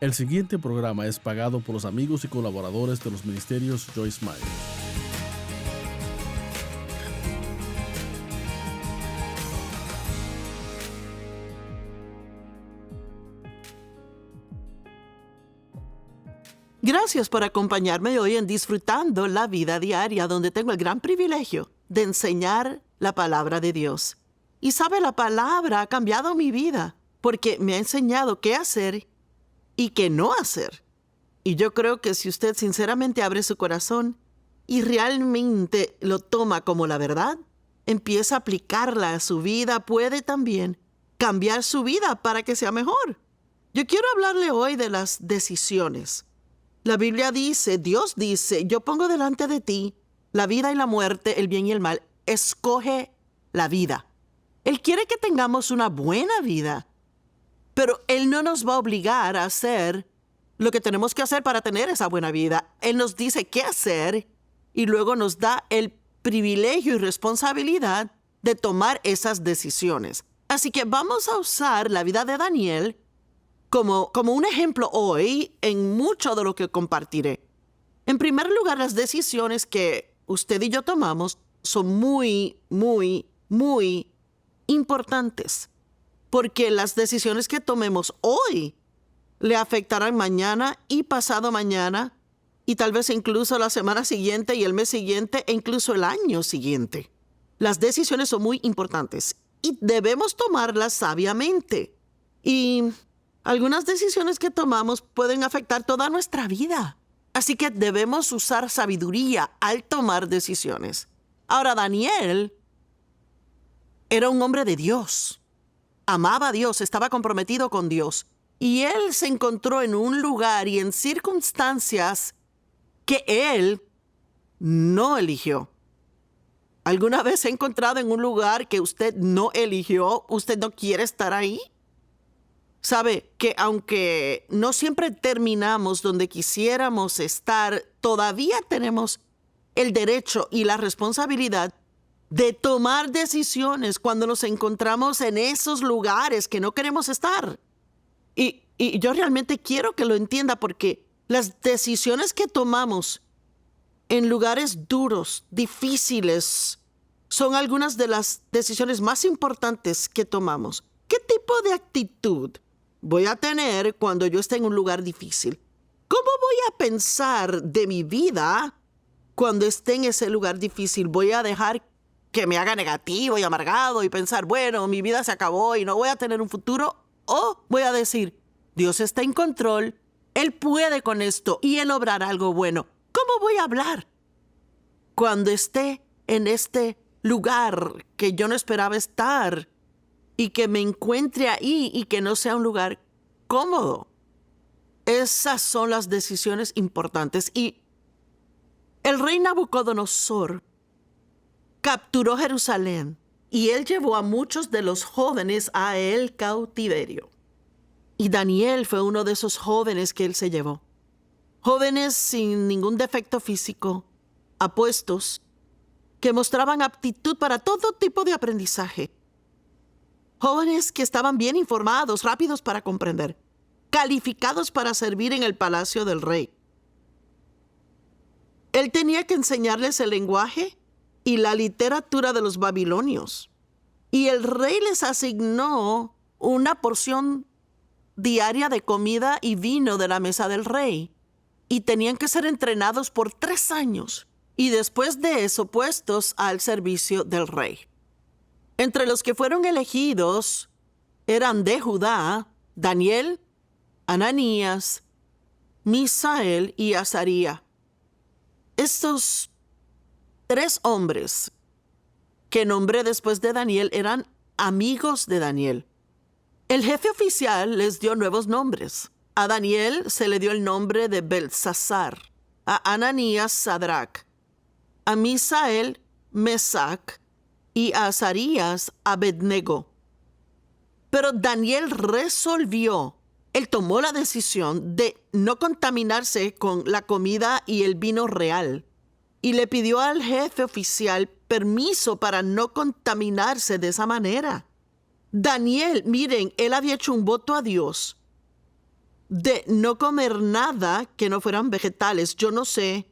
El siguiente programa es pagado por los amigos y colaboradores de los ministerios Joyce Meyer. Gracias por acompañarme hoy en Disfrutando la Vida Diaria, donde tengo el gran privilegio de enseñar la palabra de Dios. Y sabe, la palabra ha cambiado mi vida porque me ha enseñado qué hacer y qué no hacer. Y yo creo que si usted sinceramente abre su corazón y realmente lo toma como la verdad, empieza a aplicarla a su vida, puede también cambiar su vida para que sea mejor. Yo quiero hablarle hoy de las decisiones. La Biblia dice, Dios dice, yo pongo delante de ti la vida y la muerte, el bien y el mal. Escoge la vida. Él quiere que tengamos una buena vida, pero Él no nos va a obligar a hacer lo que tenemos que hacer para tener esa buena vida. Él nos dice qué hacer y luego nos da el privilegio y responsabilidad de tomar esas decisiones. Así que vamos a usar la vida de Daniel como un ejemplo hoy en mucho de lo que compartiré. En primer lugar, las decisiones que usted y yo tomamos son muy importantes, porque las decisiones que tomemos hoy le afectarán mañana y pasado mañana, y tal vez incluso la semana siguiente y el mes siguiente e incluso el año siguiente. Las decisiones son muy importantes y debemos tomarlas sabiamente. Y algunas decisiones que tomamos pueden afectar toda nuestra vida. Así que debemos usar sabiduría al tomar decisiones. Ahora, Daniel era un hombre de Dios. Amaba a Dios, estaba comprometido con Dios. Y él se encontró en un lugar y en circunstancias que él no eligió. ¿Alguna vez se ha encontrado en un lugar que usted no eligió? ¿Usted no quiere estar ahí? Sabe que aunque no siempre terminamos donde quisiéramos estar, todavía tenemos el derecho y la responsabilidad de tomar decisiones cuando nos encontramos en esos lugares que no queremos estar. Y yo realmente quiero que lo entienda, porque las decisiones que tomamos en lugares duros, difíciles, son algunas de las decisiones más importantes que tomamos. ¿Qué tipo de actitud voy a tener cuando yo esté en un lugar difícil? ¿Cómo voy a pensar de mi vida cuando esté en ese lugar difícil? ¿Voy a dejar que me haga negativo y amargado y pensar, bueno, mi vida se acabó y no voy a tener un futuro? ¿O voy a decir, Dios está en control, Él puede con esto y Él obrará algo bueno? ¿Cómo voy a hablar cuando esté en este lugar que yo no esperaba estar y que me encuentre ahí y que no sea un lugar cómodo? Esas son las decisiones importantes. Y el rey Nabucodonosor capturó Jerusalén y él llevó a muchos de los jóvenes a el cautiverio. Y Daniel fue uno de esos jóvenes que él se llevó. Jóvenes sin ningún defecto físico, apuestos, que mostraban aptitud para todo tipo de aprendizaje. Jóvenes que estaban bien informados, rápidos para comprender, calificados para servir en el palacio del rey. Él tenía que enseñarles el lenguaje y la literatura de los babilonios. Y el rey les asignó una porción diaria de comida y vino de la mesa del rey. Y tenían que ser entrenados por 3 años. Y después de eso, puestos al servicio del rey. Entre los que fueron elegidos eran de Judá, Daniel, Ananías, Misael y Azaría. Estos 3 hombres que nombré después de Daniel eran amigos de Daniel. El jefe oficial les dio nuevos nombres. A Daniel se le dio el nombre de Belsasar, a Ananías Sadrach, a Misael Mesac y a Azarías Abednego. Pero Daniel él tomó la decisión de no contaminarse con la comida y el vino real. Y le pidió al jefe oficial permiso para no contaminarse de esa manera. Daniel, miren, él había hecho un voto a Dios de no comer nada que no fueran vegetales. Yo no sé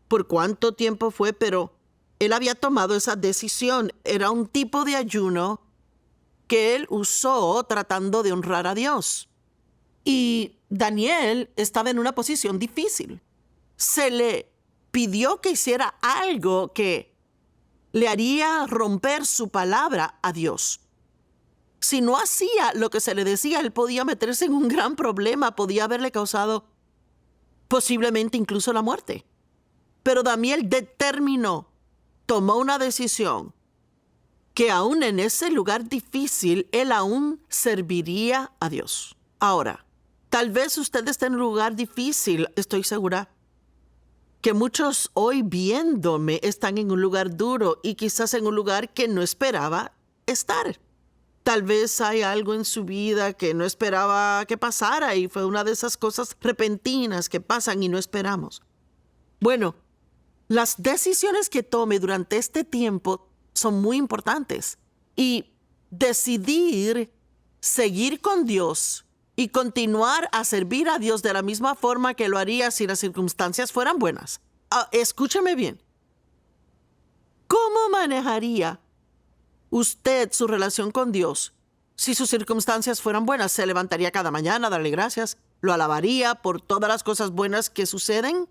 por cuánto tiempo fue, pero él había tomado esa decisión. Era un tipo de ayuno que él usó tratando de honrar a Dios. Y Daniel estaba en una posición difícil. Se le pidió que hiciera algo que le haría romper su palabra a Dios. Si no hacía lo que se le decía, él podía meterse en un gran problema, podía haberle causado posiblemente incluso la muerte. Pero Daniel tomó una decisión que aún en ese lugar difícil, él aún serviría a Dios. Ahora, tal vez usted esté en un lugar difícil, estoy segura que muchos hoy viéndome están en un lugar duro y quizás en un lugar que no esperaba estar. Tal vez hay algo en su vida que no esperaba que pasara y fue una de esas cosas repentinas que pasan y no esperamos. Bueno, las decisiones que tome durante este tiempo son muy importantes y decidir seguir con Dios y continuar a servir a Dios de la misma forma que lo haría si las circunstancias fueran buenas. Escúcheme bien. ¿Cómo manejaría usted su relación con Dios si sus circunstancias fueran buenas? ¿Se levantaría cada mañana a darle gracias? ¿Lo alabaría por todas las cosas buenas que suceden?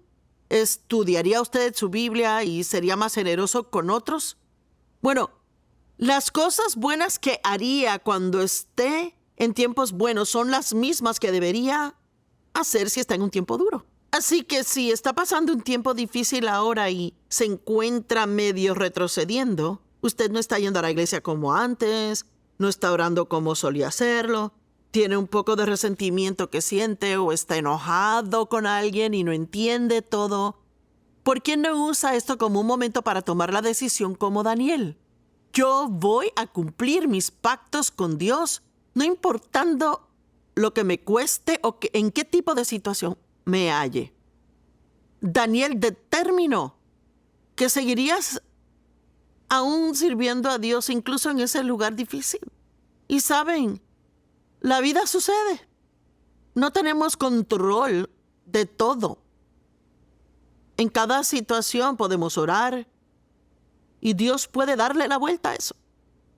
¿Estudiaría usted su Biblia y sería más generoso con otros? Bueno, las cosas buenas que haría cuando esté en tiempos buenos son las mismas que debería hacer si está en un tiempo duro. Así que si está pasando un tiempo difícil ahora y se encuentra medio retrocediendo, usted no está yendo a la iglesia como antes, no está orando como solía hacerlo, tiene un poco de resentimiento que siente o está enojado con alguien y no entiende todo. ¿Por qué no usa esto como un momento para tomar la decisión como Daniel? Yo voy a cumplir mis pactos con Dios, no importando lo que me cueste o en qué tipo de situación me halle. Daniel determinó que seguirías aún sirviendo a Dios incluso en ese lugar difícil. Y saben, la vida sucede. No tenemos control de todo. En cada situación podemos orar y Dios puede darle la vuelta a eso.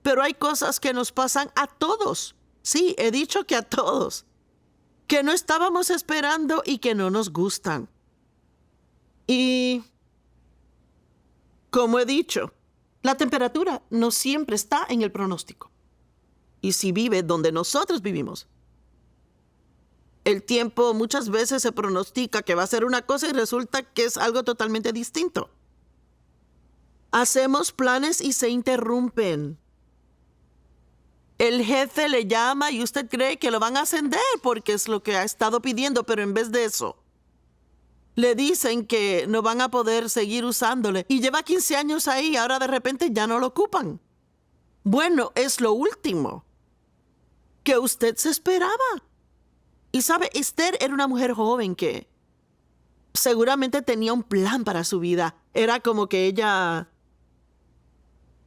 Pero hay cosas que nos pasan a todos. Sí, he dicho que a todos. Que no estábamos esperando y que no nos gustan. Y, como he dicho, la temperatura no siempre está en el pronóstico. Y si vive donde nosotros vivimos, el tiempo muchas veces se pronostica que va a ser una cosa y resulta que es algo totalmente distinto. Hacemos planes y se interrumpen. El jefe le llama y usted cree que lo van a ascender porque es lo que ha estado pidiendo, pero en vez de eso, le dicen que no van a poder seguir usándole. Y lleva 15 años ahí y ahora de repente ya no lo ocupan. Bueno, es lo último que usted se esperaba. Y sabe, Esther era una mujer joven que seguramente tenía un plan para su vida. Era como que ella,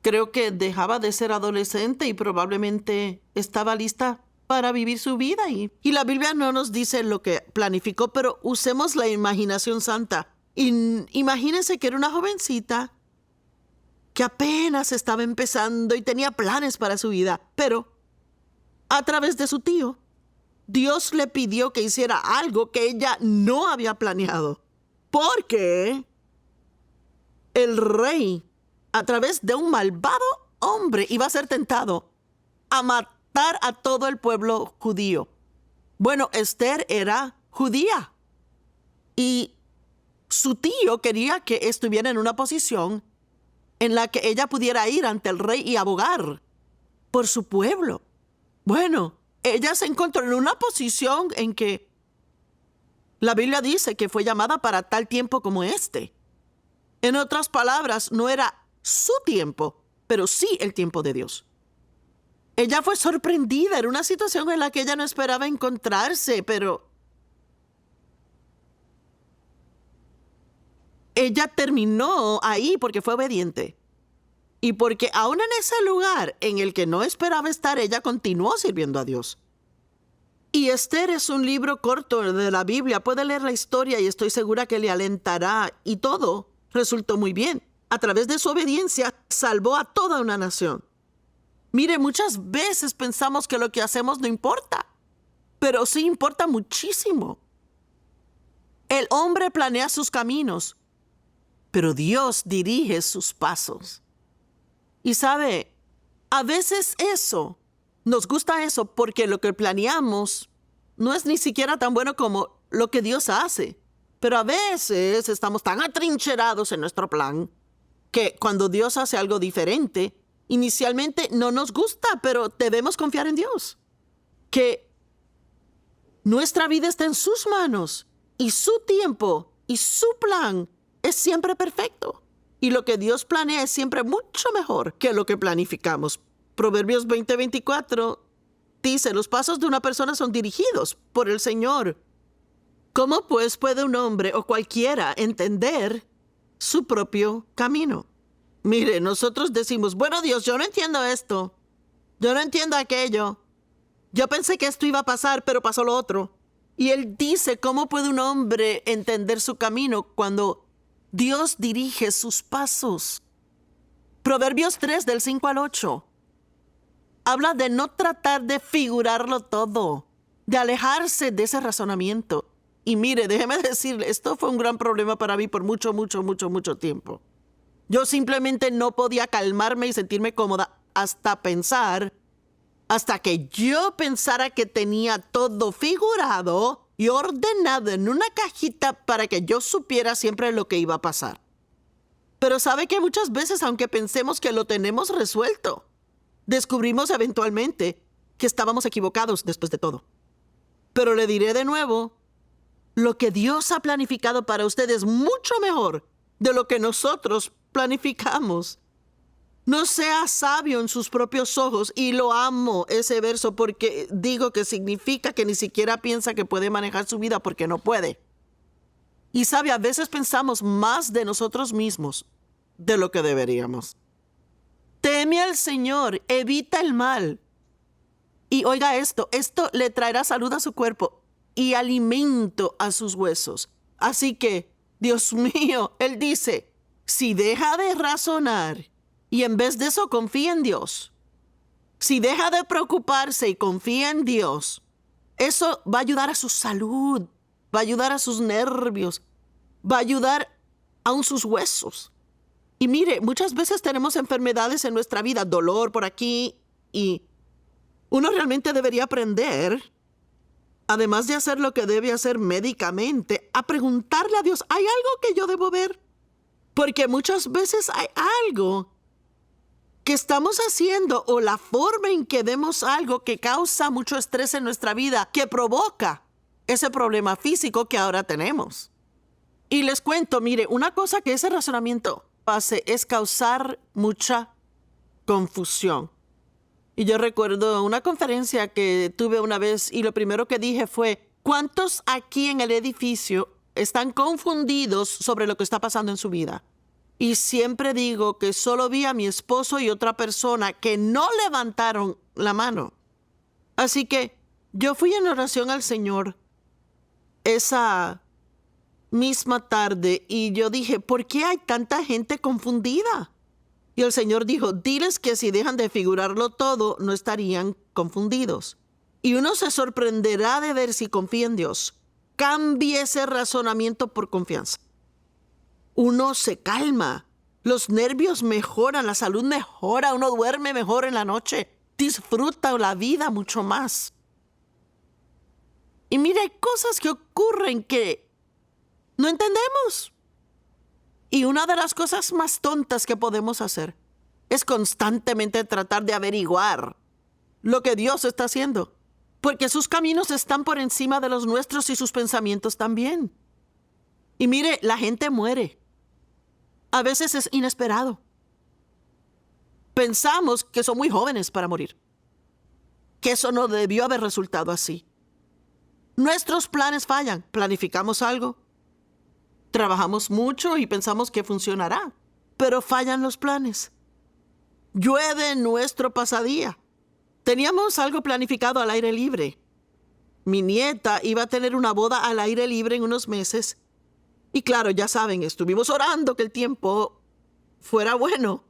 creo que dejaba de ser adolescente y probablemente estaba lista para vivir su vida. Y la Biblia no nos dice lo que planificó, pero usemos la imaginación santa. Imagínense que era una jovencita que apenas estaba empezando y tenía planes para su vida, pero a través de su tío, Dios le pidió que hiciera algo que ella no había planeado. Porque el rey, a través de un malvado hombre, iba a ser tentado a matar a todo el pueblo judío. Bueno, Esther era judía y su tío quería que estuviera en una posición en la que ella pudiera ir ante el rey y abogar por su pueblo. Bueno, ella se encontró en una posición en que la Biblia dice que fue llamada para tal tiempo como este. En otras palabras, no era su tiempo, pero sí el tiempo de Dios. Ella fue sorprendida en una situación en la que ella no esperaba encontrarse, pero ella terminó ahí porque fue obediente. Y porque aún en ese lugar en el que no esperaba estar, ella continuó sirviendo a Dios. Y Esther es un libro corto de la Biblia. Puede leer la historia y estoy segura que le alentará. Y todo resultó muy bien. A través de su obediencia, salvó a toda una nación. Mire, muchas veces pensamos que lo que hacemos no importa, pero sí importa muchísimo. El hombre planea sus caminos, pero Dios dirige sus pasos. Y sabe, a veces nos gusta eso porque lo que planeamos no es ni siquiera tan bueno como lo que Dios hace. Pero a veces estamos tan atrincherados en nuestro plan que cuando Dios hace algo diferente, inicialmente no nos gusta, pero debemos confiar en Dios. Que nuestra vida está en sus manos y su tiempo y su plan es siempre perfecto. Y lo que Dios planea es siempre mucho mejor que lo que planificamos. Proverbios 20:24 dice, los pasos de una persona son dirigidos por el Señor. ¿Cómo pues puede un hombre o cualquiera entender su propio camino? Mire, nosotros decimos, bueno, Dios, yo no entiendo esto. Yo no entiendo aquello. Yo pensé que esto iba a pasar, pero pasó lo otro. Y Él dice, ¿cómo puede un hombre entender su camino cuando Dios dirige sus pasos? Proverbios 3, del 5 al 8. Habla de no tratar de figurarlo todo, de alejarse de ese razonamiento. Y mire, déjeme decirle, esto fue un gran problema para mí por mucho tiempo. Yo simplemente no podía calmarme y sentirme cómoda hasta que yo pensara que tenía todo figurado y ordenado en una cajita para que yo supiera siempre lo que iba a pasar. Pero sabe que muchas veces, aunque pensemos que lo tenemos resuelto, descubrimos eventualmente que estábamos equivocados después de todo. Pero le diré de nuevo, lo que Dios ha planificado para usted es mucho mejor de lo que nosotros planificamos. No sea sabio en sus propios ojos, y lo amo ese verso porque digo que significa que ni siquiera piensa que puede manejar su vida porque no puede. Y sabe, a veces pensamos más de nosotros mismos de lo que deberíamos. Teme al Señor, evita el mal. Y oiga esto le traerá salud a su cuerpo y alimento a sus huesos. Así que, Dios mío, Él dice, si deja de razonar y en vez de eso confía en Dios, si deja de preocuparse y confía en Dios, eso va a ayudar a su salud, va a ayudar a sus nervios, va a ayudar aún sus huesos. Y mire, muchas veces tenemos enfermedades en nuestra vida, dolor por aquí, y uno realmente debería aprender, además de hacer lo que debe hacer médicamente, a preguntarle a Dios, ¿hay algo que yo debo ver? Porque muchas veces hay algo que estamos haciendo o la forma en que vemos algo que causa mucho estrés en nuestra vida, que provoca ese problema físico que ahora tenemos. Y les cuento, mire, una cosa que ese razonamiento hace es causar mucha confusión. Y yo recuerdo una conferencia que tuve una vez y lo primero que dije fue, ¿cuántos aquí en el edificio están confundidos sobre lo que está pasando en su vida? Y siempre digo que solo vi a mi esposo y otra persona que no levantaron la mano. Así que yo fui en oración al Señor esa misma tarde y yo dije, ¿por qué hay tanta gente confundida? Y el Señor dijo, diles que si dejan de figurarlo todo, no estarían confundidos. Y uno se sorprenderá de ver si confía en Dios. Cambie ese razonamiento por confianza. Uno se calma, los nervios mejoran, la salud mejora, uno duerme mejor en la noche, disfruta la vida mucho más. Y mire, hay cosas que ocurren que no entendemos. Y una de las cosas más tontas que podemos hacer es constantemente tratar de averiguar lo que Dios está haciendo, porque sus caminos están por encima de los nuestros y sus pensamientos también. Y mire, la gente muere. A veces es inesperado. Pensamos que son muy jóvenes para morir, que eso no debió haber resultado así. Nuestros planes fallan. Planificamos algo, trabajamos mucho y pensamos que funcionará, pero fallan los planes. Llueve nuestro pasadía. Teníamos algo planificado al aire libre mi nieta iba a tener una boda al aire libre en unos meses. Y claro, ya saben, estuvimos orando que el tiempo fuera bueno.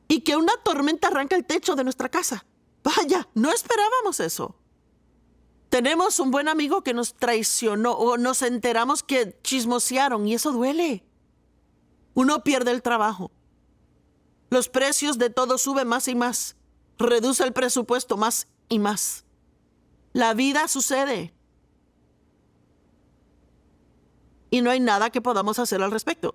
Y que una tormenta arranca el techo de nuestra casa. Vaya, no esperábamos eso. Tenemos un buen amigo que nos traicionó o nos enteramos que chismosearon y eso duele. Uno pierde el trabajo. Los precios de todo suben más y más. Reduce el presupuesto más y más. La vida sucede. Y no hay nada que podamos hacer al respecto.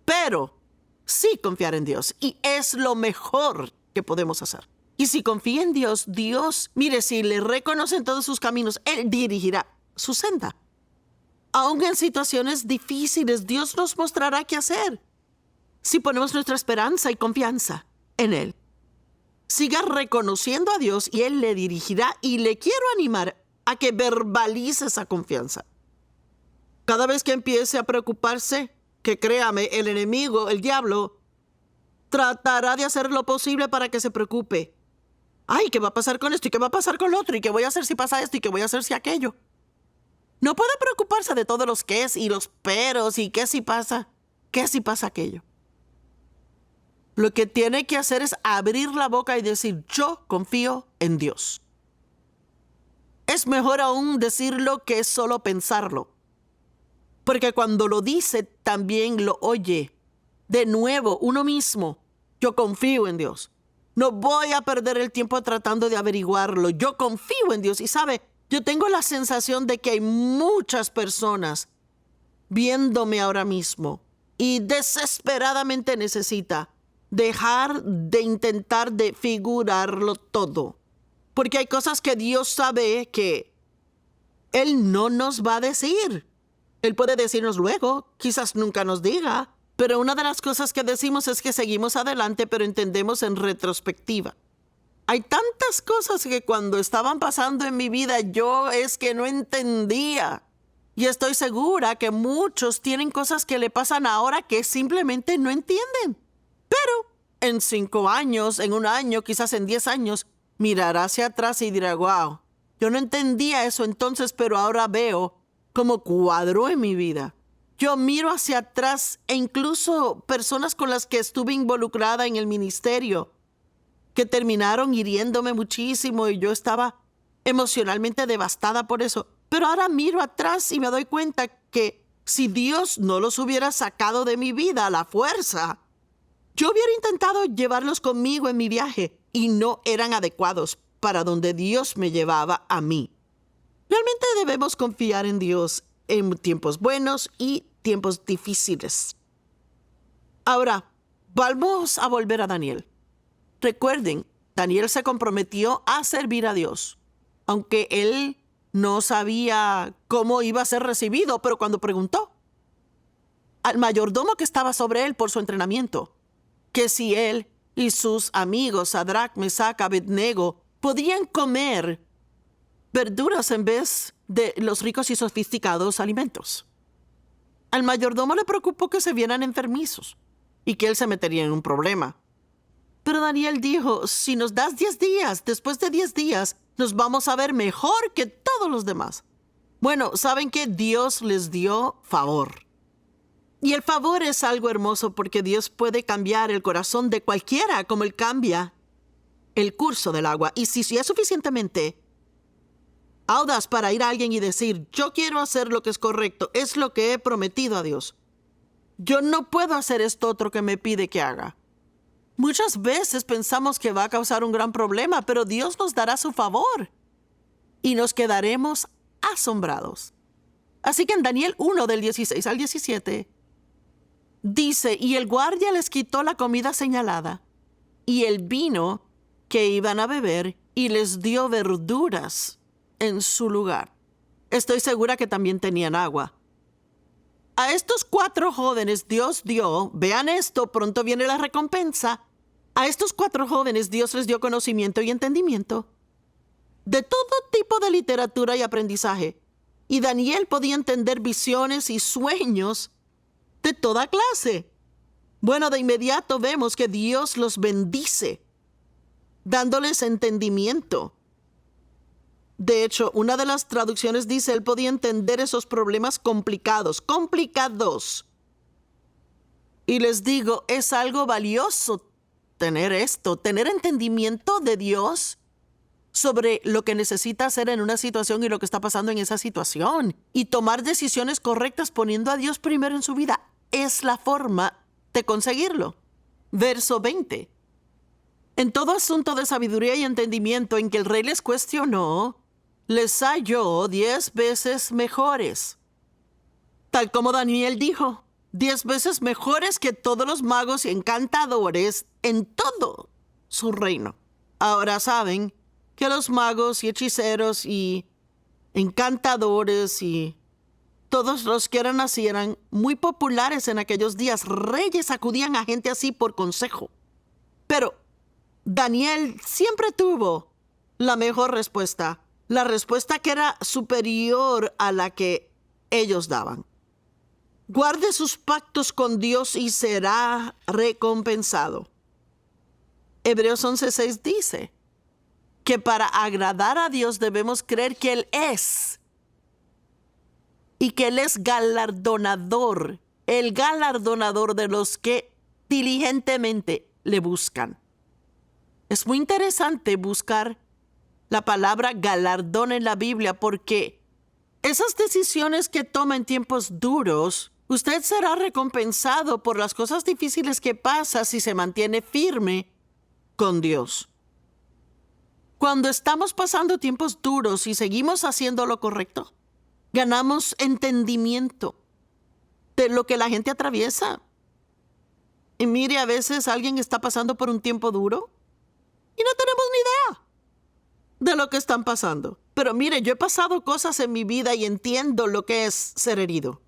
Pero sí confiar en Dios. Y es lo mejor que podemos hacer. Y si confía en Dios, Dios, mire, si le reconocen todos sus caminos, Él dirigirá su senda. Aún en situaciones difíciles, Dios nos mostrará qué hacer. Si ponemos nuestra esperanza y confianza en Él. Siga reconociendo a Dios y Él le dirigirá, y le quiero animar a que verbalice esa confianza. Cada vez que empiece a preocuparse, que créame, el enemigo, el diablo, tratará de hacer lo posible para que se preocupe. Ay, ¿qué va a pasar con esto? ¿Y qué va a pasar con lo otro? ¿Y qué voy a hacer si pasa esto? ¿Y qué voy a hacer si aquello? No puede preocuparse de todos los qués y los peros y qué si pasa aquello. Lo que tiene que hacer es abrir la boca y decir, yo confío en Dios. Es mejor aún decirlo que solo pensarlo. Porque cuando lo dice, también lo oye. De nuevo, uno mismo, yo confío en Dios. No voy a perder el tiempo tratando de averiguarlo. Yo confío en Dios. Y sabe, yo tengo la sensación de que hay muchas personas viéndome ahora mismo y desesperadamente necesita dejar de intentar de figurarlo todo. Porque hay cosas que Dios sabe que Él no nos va a decir. Él puede decirnos luego, quizás nunca nos diga. Pero una de las cosas que decimos es que seguimos adelante, pero entendemos en retrospectiva. Hay tantas cosas que cuando estaban pasando en mi vida yo es que no entendía. Y estoy segura que muchos tienen cosas que le pasan ahora que simplemente no entienden. Pero en 5 años, en 1 año, quizás en 10 años, mirará hacia atrás y dirá, wow, yo no entendía eso entonces, pero ahora veo cómo cuadró en mi vida. Yo miro hacia atrás e incluso personas con las que estuve involucrada en el ministerio que terminaron hiriéndome muchísimo y yo estaba emocionalmente devastada por eso. Pero ahora miro atrás y me doy cuenta que si Dios no los hubiera sacado de mi vida a la fuerza, yo hubiera intentado llevarlos conmigo en mi viaje y no eran adecuados para donde Dios me llevaba a mí. Realmente debemos confiar en Dios en tiempos buenos y tiempos difíciles. Ahora, vamos a volver a Daniel. Recuerden, Daniel se comprometió a servir a Dios, aunque él no sabía cómo iba a ser recibido, pero cuando preguntó al mayordomo que estaba sobre él por su entrenamiento, que si él y sus amigos, Sadrach, Mesach, Abednego, podían comer verduras en vez de los ricos y sofisticados alimentos. Al mayordomo le preocupó que se vieran enfermizos y que él se metería en un problema. Pero Daniel dijo, si nos das 10 días, después de 10 días, nos vamos a ver mejor que todos los demás. Bueno, ¿saben qué? Dios les dio favor. Y el favor es algo hermoso porque Dios puede cambiar el corazón de cualquiera como Él cambia el curso del agua. Y si es suficientemente audaz para ir a alguien y decir, yo quiero hacer lo que es correcto, es lo que he prometido a Dios. Yo no puedo hacer esto otro que me pide que haga. Muchas veces pensamos que va a causar un gran problema, pero Dios nos dará su favor y nos quedaremos asombrados. Así que en Daniel 1 del 16 al 17 dice, y el guardia les quitó la comida señalada y el vino que iban a beber y les dio verduras en su lugar. Estoy segura que también tenían agua. A estos 4 jóvenes Dios dio, vean esto, pronto viene la recompensa. A estos 4 jóvenes Dios les dio conocimiento y entendimiento de todo tipo de literatura y aprendizaje. Y Daniel podía entender visiones y sueños de toda clase. Bueno, de inmediato vemos que Dios los bendice, dándoles entendimiento. De hecho, una de las traducciones dice, él podía entender esos problemas complicados. Y les digo, es algo valioso tener esto, tener entendimiento de Dios sobre lo que necesita hacer en una situación y lo que está pasando en esa situación. Y tomar decisiones correctas poniendo a Dios primero en su vida es la forma de conseguirlo. Verso 20. En todo asunto de sabiduría y entendimiento en que el rey les cuestionó, les halló 10 veces mejores. Tal como Daniel dijo, 10 veces mejores que todos los magos y encantadores en todo su reino. Ahora saben que los magos y hechiceros y encantadores y todos los que eran así eran muy populares en aquellos días. Reyes acudían a gente así por consejo. Pero Daniel siempre tuvo la mejor respuesta. La respuesta que era superior a la que ellos daban. Guarde sus pactos con Dios y será recompensado. Hebreos 11:6 dice que para agradar a Dios debemos creer que Él es y que Él es galardonador, el galardonador de los que diligentemente le buscan. Es muy interesante buscar la palabra galardón en la Biblia porque esas decisiones que toma en tiempos duros, usted será recompensado por las cosas difíciles que pasa si se mantiene firme con Dios. Cuando estamos pasando tiempos duros y seguimos haciendo lo correcto, ganamos entendimiento de lo que la gente atraviesa. Y mire, a veces alguien está pasando por un tiempo duro y no tenemos ni idea de lo que están pasando. Pero mire, yo he pasado cosas en mi vida y entiendo lo que es ser herido.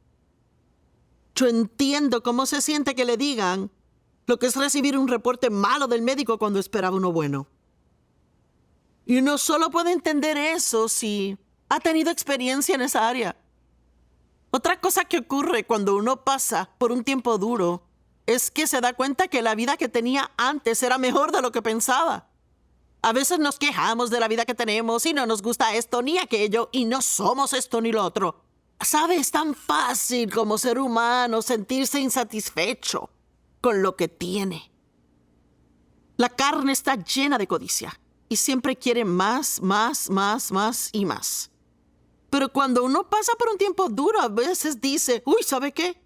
Yo entiendo cómo se siente que le digan lo que es recibir un reporte malo del médico cuando esperaba uno bueno. Y uno solo puede entender eso si ha tenido experiencia en esa área. Otra cosa que ocurre cuando uno pasa por un tiempo duro es que se da cuenta que la vida que tenía antes era mejor de lo que pensaba. A veces nos quejamos de la vida que tenemos y no nos gusta esto ni aquello y no somos esto ni lo otro. ¿Sabe? Es tan fácil como ser humano sentirse insatisfecho con lo que tiene. La carne está llena de codicia y siempre quiere más y más. Pero cuando uno pasa por un tiempo duro, a veces dice, uy, ¿sabe qué?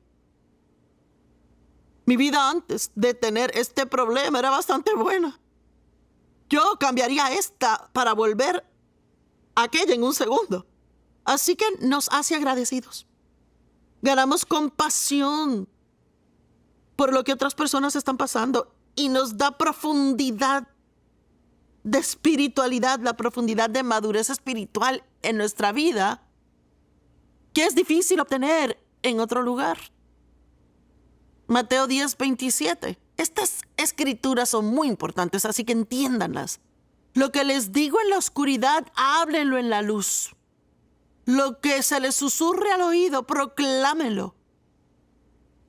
Mi vida antes de tener este problema era bastante buena. Yo cambiaría esta para volver a aquella en un segundo. Así que nos hace agradecidos. Ganamos compasión por lo que otras personas están pasando y nos da profundidad de espiritualidad, la profundidad de madurez espiritual en nuestra vida, que es difícil obtener en otro lugar. Mateo 10:27. Estas escrituras son muy importantes, así que entiéndanlas. Lo que les digo en la oscuridad, háblenlo en la luz. Lo que se les susurre al oído, proclámenlo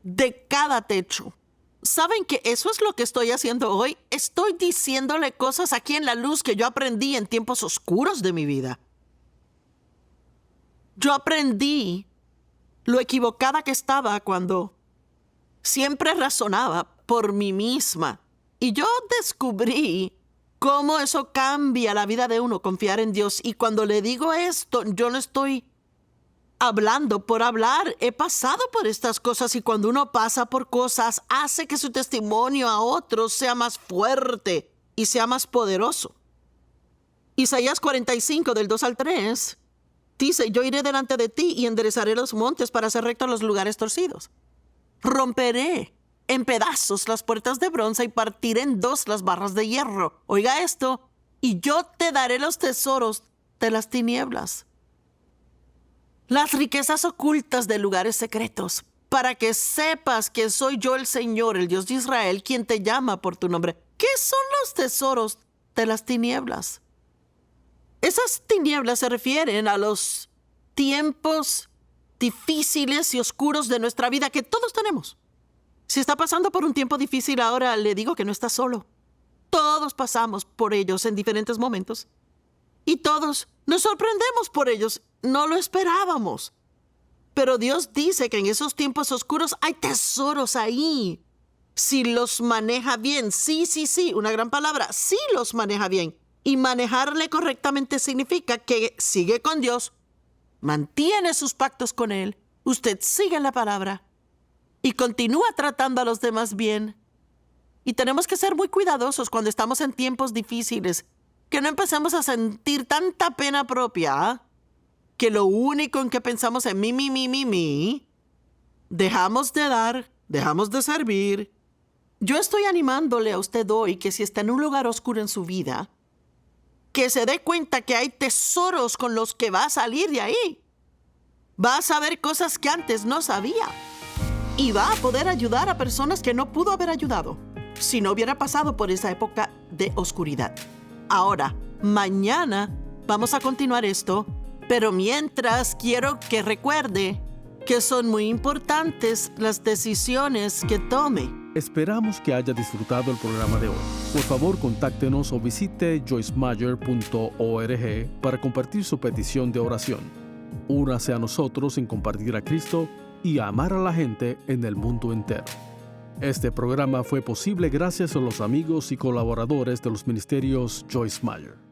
de cada techo. ¿Saben que eso es lo que estoy haciendo hoy? Estoy diciéndole cosas aquí en la luz que yo aprendí en tiempos oscuros de mi vida. Yo aprendí lo equivocada que estaba cuando siempre razonaba por mí misma. Y yo descubrí cómo eso cambia la vida de uno, confiar en Dios. Y cuando le digo esto, yo no estoy hablando por hablar. He pasado por estas cosas y cuando uno pasa por cosas, hace que su testimonio a otros sea más fuerte y sea más poderoso. Isaías 45, del 2 al 3, dice, yo iré delante de ti y enderezaré los montes para hacer rectos los lugares torcidos. Romperé en pedazos las puertas de bronce y partiré en dos las barras de hierro. Oiga esto, y yo te daré los tesoros de las tinieblas, las riquezas ocultas de lugares secretos, para que sepas que soy yo el Señor, el Dios de Israel, quien te llama por tu nombre. ¿Qué son los tesoros de las tinieblas? Esas tinieblas se refieren a los tiempos difíciles y oscuros de nuestra vida que todos tenemos. Si está pasando por un tiempo difícil ahora, le digo que no está solo. Todos pasamos por ellos en diferentes momentos. Y todos nos sorprendemos por ellos. No lo esperábamos. Pero Dios dice que en esos tiempos oscuros hay tesoros ahí. Si los maneja bien, sí, una gran palabra, sí los maneja bien. Y manejarle correctamente significa que sigue con Dios, mantiene sus pactos con Él, usted sigue en la palabra y continúa tratando a los demás bien. Y tenemos que ser muy cuidadosos cuando estamos en tiempos difíciles, que no empecemos a sentir tanta pena propia, que lo único en que pensamos es mí. Dejamos de dar, dejamos de servir. Yo estoy animándole a usted hoy que si está en un lugar oscuro en su vida, que se dé cuenta que hay tesoros con los que va a salir de ahí. Va a saber cosas que antes no sabía. Y va a poder ayudar a personas que no pudo haber ayudado si no hubiera pasado por esa época de oscuridad. Ahora, mañana vamos a continuar esto, pero mientras quiero que recuerde que son muy importantes las decisiones que tome. Esperamos que haya disfrutado el programa de hoy. Por favor, contáctenos o visite joycemeyer.org para compartir su petición de oración. Únase a nosotros en compartir a Cristo y a amar a la gente en el mundo entero. Este programa fue posible gracias a los amigos y colaboradores de los ministerios Joyce Meyer.